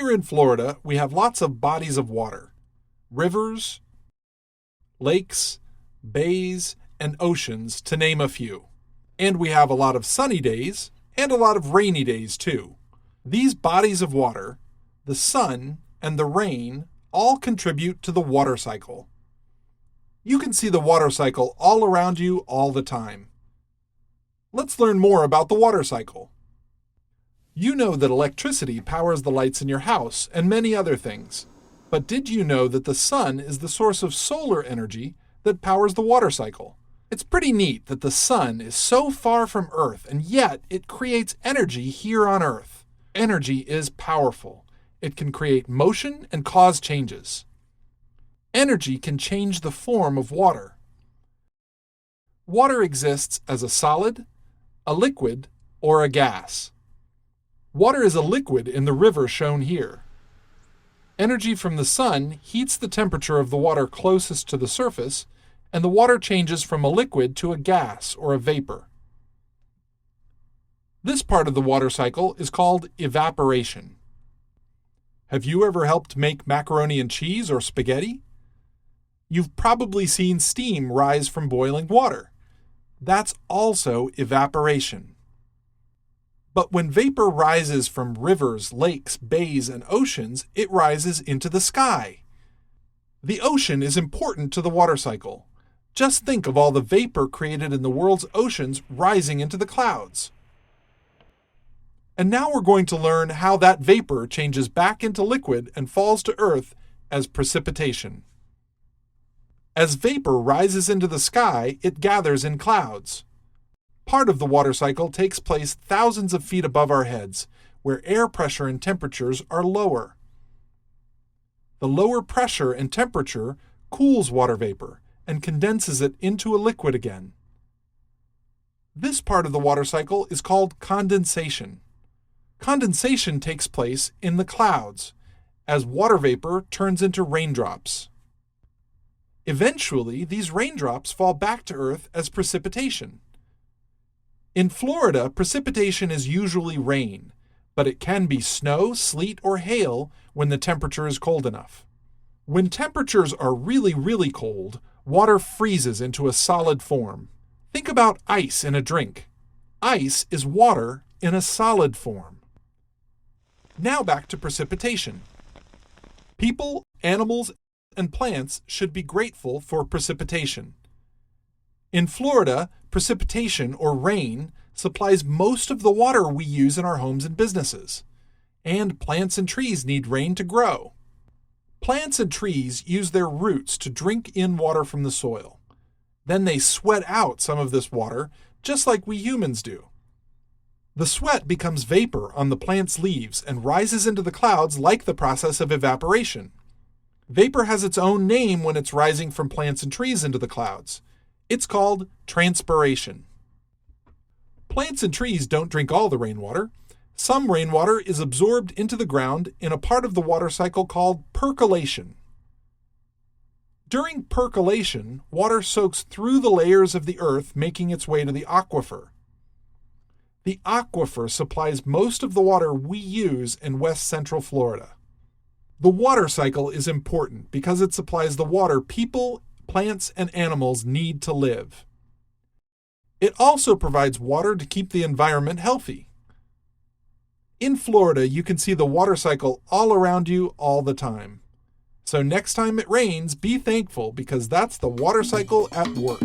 Here in Florida, we have lots of bodies of water, rivers, lakes, bays, and oceans, to name a few. And we have a lot of sunny days and a lot of rainy days too. These bodies of water, the sun and the rain, all contribute to the water cycle. You can see the water cycle all around you all the time. Let's learn more about the water cycle. You know that electricity powers the lights in your house and many other things. But did you know that the sun is the source of solar energy that powers the water cycle? It's pretty neat that the sun is so far from Earth, and yet it creates energy here on Earth. Energy is powerful. It can create motion and cause changes. Energy can change the form of water. Water exists as a solid, a liquid, or a gas. Water is a liquid in the river shown here. Energy from the sun heats the temperature of the water closest to the surface, and the water changes from a liquid to a gas or a vapor. This part of the water cycle is called evaporation. Have you ever helped make macaroni and cheese or spaghetti? You've probably seen steam rise from boiling water. That's also evaporation. But when vapor rises from rivers, lakes, bays, and oceans, it rises into the sky. The ocean is important to the water cycle. Just think of all the vapor created in the world's oceans rising into the clouds. And now we're going to learn how that vapor changes back into liquid and falls to Earth as precipitation. As vapor rises into the sky, it gathers in clouds. Part of the water cycle takes place thousands of feet above our heads, where air pressure and temperatures are lower. The lower pressure and temperature cools water vapor and condenses it into a liquid again. This part of the water cycle is called condensation. Condensation takes place in the clouds, as water vapor turns into raindrops. Eventually, these raindrops fall back to Earth as precipitation. In Florida, precipitation is usually rain, but it can be snow, sleet, or hail when the temperature is cold enough. When temperatures are really cold, water freezes into a solid form. Think about ice in a drink. Ice is water in a solid form. Now back to precipitation. People, animals, and plants should be grateful for precipitation. In Florida, precipitation, or rain, supplies most of the water we use in our homes and businesses. And plants and trees need rain to grow. Plants and trees use their roots to drink in water from the soil. Then they sweat out some of this water, just like we humans do. The sweat becomes vapor on the plant's leaves and rises into the clouds like the process of evaporation. Vapor has its own name when it's rising from plants and trees into the clouds. It's called transpiration. Plants and trees don't drink all the rainwater. Some rainwater is absorbed into the ground in a part of the water cycle called percolation. During percolation, water soaks through the layers of the earth, making its way to the aquifer. The aquifer supplies most of the water we use in west central Florida. The water cycle is important because it supplies the water people, plants, and animals need to live. It also provides water to keep the environment healthy. In Florida, you can see the water cycle all around you all the time. So next time it rains, be thankful because that's the water cycle at work.